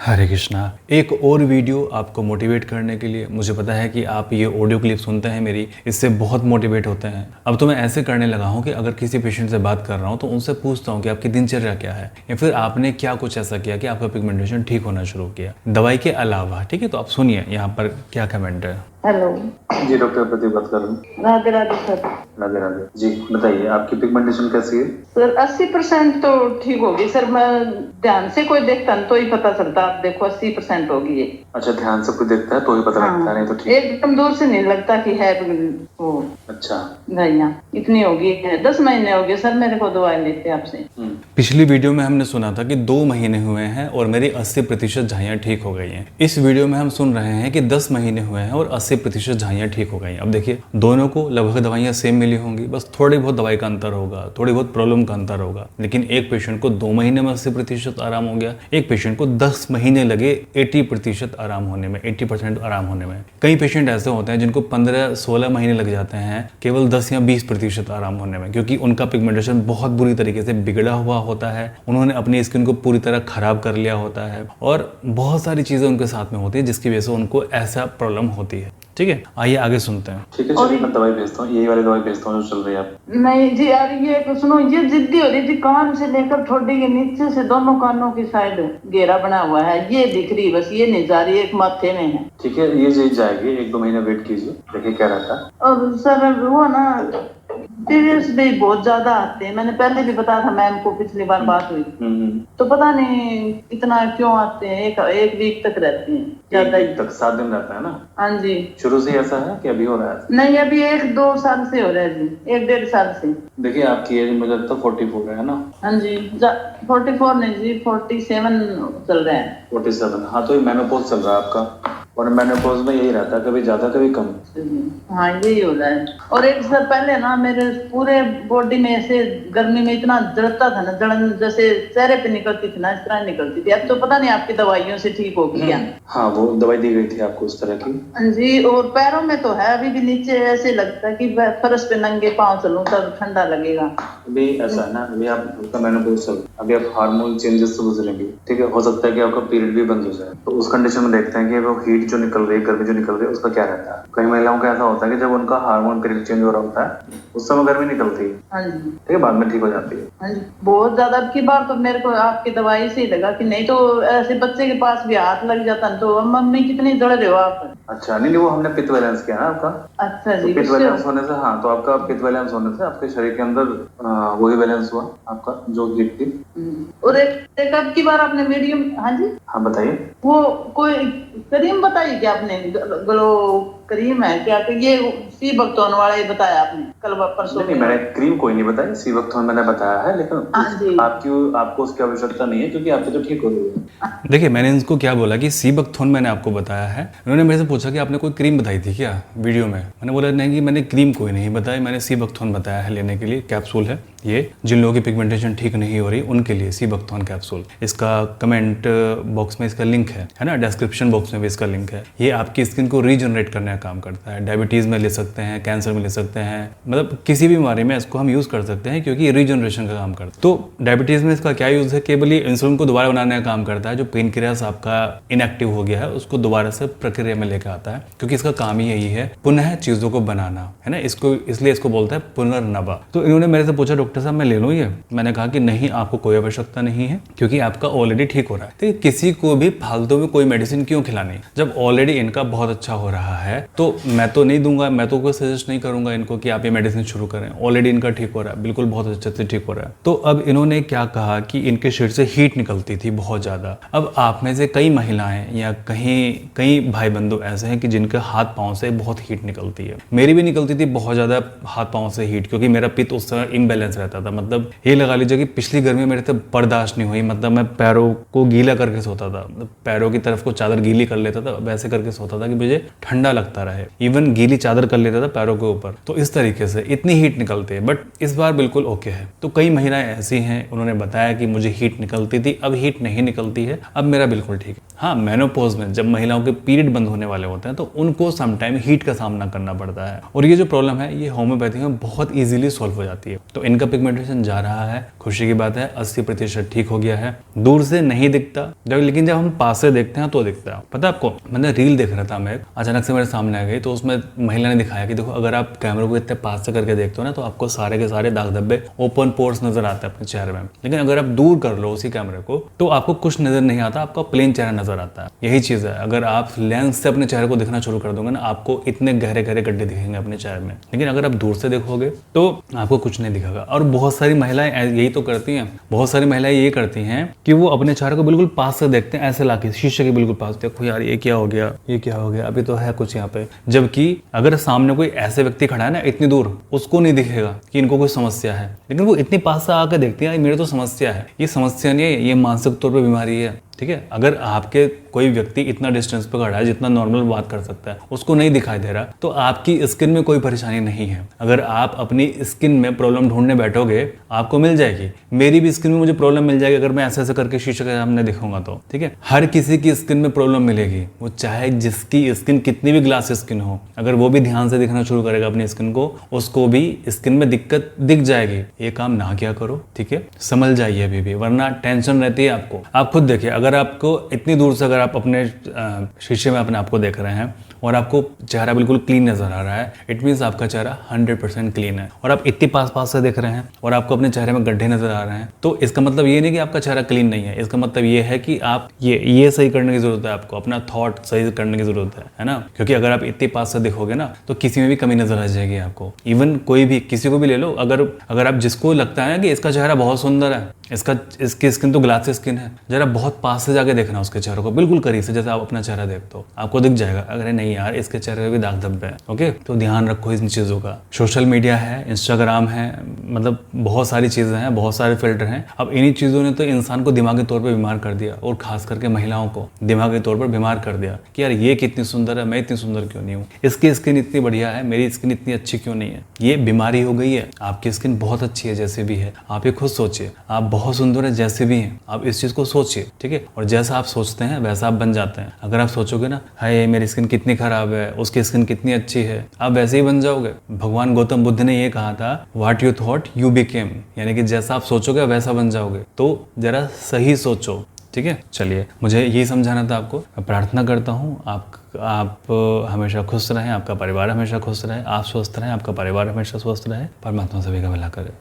हरे कृष्णा। एक और वीडियो आपको मोटिवेट करने के लिए। मुझे पता है कि आप ये ऑडियो क्लिप सुनते हैं मेरी, इससे बहुत मोटिवेट होते हैं। अब तो मैं ऐसे करने लगा हूँ कि अगर किसी पेशेंट से बात कर रहा हूँ तो उनसे पूछता हूँ कि आपकी दिनचर्या क्या है, या फिर आपने क्या कुछ ऐसा किया कि आपका पिगमेंटेशन ठीक होना शुरू किया दवाई के अलावा। ठीक है, तो आप सुनिए यहाँ पर क्या कमेंट है। हेलो जी डॉक्टर प्रदीप बात कर रहा हूँ। राधे राधे सर। राधे राधे जी, बताइए आपकी पिगमेंटेशन कैसी है? सर 80% तो ठीक होगी सर। मैं ध्यान से कोई देखता तो ही पता चलता। आप देखो 80% होगी ये। अच्छा, ध्यान से कोई देखता है तो ही पता लगता है, नहीं तो ठीक एकदम दूर से नहीं लगता कि है वो। अच्छा दवाइयाँ इतनी होगी, 10 महीने हो गए सर मेरे को दवाई लेते आपसे। पिछली वीडियो में हमने सुना था कि 2 महीने हुए हैं और मेरी 80% झाइयाँ ठीक हो गई हैं। इस वीडियो में हम सुन रहे हैं कि 10 महीने हुए हैं और 80% झाइयाँ ठीक हो गई हैं। अब देखिए, दोनों को लगभग दवाइयाँ सेम मिली होंगी, बस थोड़ी बहुत दवाई का अंतर होगा, थोड़ी बहुत प्रॉब्लम का अंतर होगा। लेकिन एक पेशेंट को 2 महीने में 80% आराम हो गया, एक पेशेंट को 10 महीने लगे 80% आराम होने में, 80% आराम होने में। कई पेशेंट ऐसे होते हैं जिनको 15-16 महीने लग जाते हैं केवल 10 या 20% आराम होने में, क्योंकि उनका पिगमेंटेशन बहुत बुरी तरीके से बिगड़ा हुआ होता है। उन्होंने अपनी स्किन को पूरी तरह खराब कर लिया होता है और बहुत सारी चीजें उनके साथ में होती है जिसकी वजह से उनको ऐसा प्रॉब्लम होती है। ठीक है, आइए आगे सुनते हैं। ठीक है, चलिए मैं दवाई भेजता हूँ, यही वाली दवाई भेजता हूँ जो चल रही है आप। नहीं जी यार, ये सुनो, ये जिद्दी हो रही थी। कान से लेकर ठोडी के नीचे से दोनों कानों की साइड घेरा बना हुआ है, ये दिख रही, बस ये नहीं जा रही, एक माथे में है। ठीक है, ये चीज जाएगी, 1-2 महीने वेट कीजिए, देखिए क्या रहता है। और सर वो ना पीरियड्स भी बहुत ज्यादा आते हैं। मैंने पहले भी बताया था मैम को, पिछली बार बात हुई तो पता नहीं इतना क्यों आते हैं। एक वीक तक रहते हैं, ज्यादा ही तक 7 दिन रहता है ना? हाँ जी। शुरू से ऐसा है कि अभी हो रहा है? नहीं, अभी 1-2 साल से हो रहा है जी, 1-1.5 साल से। देखिए आपकी एज मुझे लगता है 44 है ना? हाँ जी, 44 नहीं जी, 47 चल रहा है। 47, हाँ तो ये मेनोपॉज चल रहा है आपका, और मेनोपॉज में यही रहता है, कभी ज्यादा कभी कम। हाँ यही हो रहा है। और एक साल पहले ना मेरे पूरे बॉडी में ऐसे गर्मी में इतना जलता था ना, जलन जैसे चेहरे पे निकलती थी ना, इस तरह निकलती थी। अब तो पता नहीं आपकी दवाइयों से ठीक हो गया। हाँ, वो दवाई दी गई थी आपको उस तरह की। हाँ जी। और पैरों में तो है अभी भी, नीचे ऐसे लगता है कि फर्श पे नंगे पाँव चलूं तब ठंडा लगेगा। अभी ऐसा है ना, अभी आपका मेनोपॉज चल, अभी आप हार्मोन चेंजेस से गुजरेंगे। ठीक है, हो सकता है कि आपका पीरियड भी बंद हो जाए, तो उस कंडीशन में देखते हैं कि वो हीट जो निकल रही है, गर्मी जो निकल रही है, उसका क्या रहता है। कई महिलाओं का ऐसा होता है कि जब उनका हार्मोन पीरियड चेंज हो रहा होता है उस समय गर्मी निकलती है। हाँ जी। ठीक है, बाद में ठीक हो जाती है। हाँ जी, बहुत ज्यादा। अब की बार तो मेरे को आपकी दवाई से ही लगा कि नहीं तो ऐसे बच्चे के पास भी हाथ लग जाता तो मम्मी कितनी जड़ रहे हो आप। अच्छा, नहीं वो हमने पित्त बैलेंस किया ना आपका। अच्छा जी। तो पित्त बैलेंस होने से, हाँ, तो आपका पित्त बैलेंस होने से आपके शरीर के अंदर वही बैलेंस हुआ आपका जो हीट थी। और एक अब की बार आपने मीडियम। हाँ जी, हाँ बताइए। वो कोई क्रीम बताई क्या आपने? ग्लो क्रीम है क्या? तो ये सी बक्तौन वाला ही बताया आपने कल परसों? नहीं, मैंने क्रीम कोई नहीं बताई, सी वक्तौन मैंने बताया है, लेकिन आपको उसकी आवश्यकता नहीं है क्योंकि आपकी तो ठीक हो रही है। देखिए, मैंने इनको क्या बोला कि सीबकथोन मैंने आपको बताया है। उन्होंने मेरे से पूछा कि आपने कोई क्रीम बताई थी क्या वीडियो में। मैंने बोला नहीं कि मैंने क्रीम कोई नहीं बताई, मैंने सीबकथोन बताया है लेने के लिए। कैप्सूल है ये, जिन लोगों की पिगमेंटेशन ठीक नहीं हो रही उनके लिए सीबकथोन कैप्सूल। इसका कमेंट बॉक्स में इसका लिंक है ना, डिस्क्रिप्शन बॉक्स में भी इसका लिंक है। ये आपकी स्किन को रीजनरेट करने का काम करता है। डायबिटीज में ले सकते हैं, कैंसर में ले सकते हैं, मतलब किसी भी बीमारी में इसको हम यूज कर सकते हैं क्योंकि ये रीजनरेशन का काम करता है। तो डायबिटीज में इसका क्या यूज है? केवल ये इंसुलिन को दोबारा बनाने का काम करता है। जो पेन क्रियास आपका इनएक्टिव हो गया है उसको दोबारा से प्रक्रिया में लेकर आता है, क्योंकि इसका काम ही यही है पुनः चीजों को बनाना, है ना। इसको इसलिए इसको बोलता है पुनर्नवा। तो इन्होंने मेरे से पूछा डॉक्टर साहब मैं ले लूँ ये? मैंने कहा कि नहीं, आपको कोई आवश्यकता नहीं है क्योंकि आपका ऑलरेडी ठीक हो रहा है। तो किसी को भी फालतू में कोई मेडिसिन क्यों खिलानी जब ऑलरेडी इनका बहुत अच्छा हो रहा है। तो मैं तो नहीं दूंगा, मैं तो कोई सजेस्ट नहीं करूंगा इनको कि आप ये मेडिसिन शुरू करें। ऑलरेडी इनका ठीक हो रहा है, बिल्कुल बहुत अच्छे से ठीक हो रहा है। तो अब इन्होंने क्या कहा कि इनके शरीर से हीट निकलती थी बहुत ज्यादा। अब आप में से कई महिलाएं या कई भाई बंधु ऐसे हैं कि जिनके हाथ पांव से बहुत हीट निकलती है। मेरी भी निकलती थी बहुत ज्यादा हाथ पांव से हीट, क्योंकि मेरा पित्त उस समय इम्बैलेंस रहता था। मतलब ये लगा लीजिए कि पिछली गर्मी मेरे से बर्दाश्त नहीं हुई। मतलब मैं पैरों को गीला करके सोता था, पैरों की तरफ को चादर गीली कर लेता था, वैसे करके सोता था कि मुझे ठंडा लगता रहे। इवन गीली चादर कर लेता था पैरों के ऊपर। तो इस तरीके से इतनी हीट निकलती है, बट इस बार बिल्कुल ओके है। तो कई महिलाएं ऐसी हैं, उन्होंने बताया कि मुझे हीट निकलती थी, अब हीट नहीं निकलती है, अब मेरा बिल्कुल ठीक है। हाँ, मेनोपॉज में जब महिलाओं के पीरियड बंद होने वाले होते हैं तो उनको समटाइम हीट का सामना करना पड़ता है, और ये जो प्रॉब्लम है ये होम्योपैथी में बहुत इजीली सॉल्व हो जाती है। तो इनका पिगमेंटेशन जा रहा है, खुशी की बात है, 80% ठीक हो गया है। दूर से नहीं दिखता लेकिन जब हम पास से देखते हैं तो दिखता है। पता है आपको, मैंने रील देख रहा था, मैं अचानक से मेरे सामने आ गई तो उसमें महिला ने दिखाया कि देखो अगर आप कैमरे को इतने पास से करके देखते हो ना तो आपको सारे के सारे दाग धब्बे, ओपन पोर्स नजर आते हैं अपने चेहरे में। लेकिन अगर आप दूर कर लो उसी कैमरे को तो आपको कुछ नजर नहीं आता, आपका प्लेन चेहरा नजर आता है। यही चीज है, अगर आप लेंस से अपने चेहरे को दिखना शुरू कर दोगे ना आपको इतने गहरे गहरे गड्ढे दिखेंगे अपने चेहरे में। लेकिन अगर आप दूर से देखोगे तो आपको कुछ नहीं दिखेगा। और बहुत सारी महिलाएं यही तो करती हैं, बहुत सारी महिलाएं ये करती हैं कि वो अपने चेहरे को बिल्कुल पास से देखते हैं, ऐसे लाके शीशे के बिल्कुल पास, देखो यार ये क्या हो गया, ये क्या हो गया, अभी तो है कुछ यहाँ पे। जबकि अगर सामने कोई ऐसे व्यक्ति खड़ा है ना इतनी दूर, उसको नहीं दिखेगा कि इनको कोई समस्या है, लेकिन वो इतनी पास से आकर देखती है मेरे तो समस्या है। ये समस्या नहीं है, ये मानसिक तौर पर बीमारी है। ठीक है, अगर आपके कोई व्यक्ति इतना डिस्टेंस पे खड़ा है जितना नॉर्मल बात कर सकता है उसको नहीं दिखाई दे रहा तो आपकी स्किन में कोई परेशानी नहीं है। अगर आप अपनी स्किन में प्रॉब्लम ढूंढने बैठोगे आपको मिल जाएगी। मेरी भी स्किन में मुझे प्रॉब्लम मिल जाएगी अगर मैं ऐसे ऐसे करके शीशे के सामने दिखूंगा तो। ठीक है, हर किसी की स्किन में प्रॉब्लम मिलेगी, वो चाहे जिसकी स्किन कितनी भी ग्लास स्किन हो, अगर वो भी ध्यान से दिखना शुरू करेगा अपनी स्किन को, उसको भी स्किन में दिक्कत दिख जाएगी। ये काम ना क्या करो, ठीक है, समझ जाइए अभी भी, वरना टेंशन रहती है आपको। आप खुद देखिए, अगर आपको इतनी दूर से अगर आप अपने शीशे में अपने आप को देख रहे हैं और आपको चेहरा बिल्कुल क्लीन नजर आ रहा है, इट मीन्स आपका चेहरा 100% क्लीन है। और आप इतनी पास से देख रहे हैं और आपको अपने चेहरे में गड्ढे नजर आ रहे हैं तो इसका मतलब ये नहीं कि आपका चेहरा क्लीन नहीं है, इसका मतलब ये है कि आप ये सही करने की जरूरत है, आपको अपना थॉट सही करने की जरूरत है ना। क्योंकि अगर आप इतनी पास से देखोगे ना तो किसी में भी कमी नजर आ जाएगी आपको। इवन कोई भी, किसी को भी ले लो, अगर आप जिसको लगता है ना कि इसका चेहरा बहुत सुंदर है, इसकी स्किन तो ग्लास स्किन है, जरा बहुत पास से जाके देखना उसके चेहरे को, बिल्कुल करीब से, जैसे आप अपना चेहरा देखते हो आपको दिख जाएगा अगर नहीं यार इसके चेहरे पे भी दाग धब्बे हैं। ओके, तो ध्यान रखो इन चीज़ों का। सोशल मीडिया है, इंस्टाग्राम है, मतलब बहुत सारी चीज़ें हैं, बहुत सारे फिल्टर हैं। अब इन्हीं चीज़ों ने तो इंसान को दिमागी तौर पर बीमार कर दिया, और खास करके महिलाओं को दिमागी तौर पर बीमार कर दिया कि यार ये कितनी सुंदर है, मैं इतनी सुंदर क्यों नहीं हूँ, इसकी स्किन इतनी बढ़िया है, मेरी स्किन इतनी अच्छी क्यों नहीं है। ये बीमारी हो गई है। आपकी स्किन बहुत अच्छी है जैसे भी है, आप ये खुद सोचिए, आप बहुत सुंदर है जैसे भी हैं, आप इस चीज़ को सोचिए। ठीक है, और जैसा आप सोचते हैं वैसा आप बन जाते हैं। अगर आप सोचोगे ना हाय मेरी स्किन कितनी खराब है, उसकी स्किन कितनी अच्छी है, आप वैसे ही बन जाओगे। भगवान गौतम बुद्ध ने ये कहा था, what you thought you became, यानी कि जैसा आप सोचोगे वैसा बन जाओगे। तो जरा सही सोचो। ठीक है, चलिए, मुझे यही समझाना था आपको। मैं प्रार्थना करता हूँ आप हमेशा खुश रहें, आपका परिवार हमेशा खुश रहे, आप स्वस्थ रहें, आपका परिवार हमेशा स्वस्थ रहे, परमात्मा सभी का भला करे।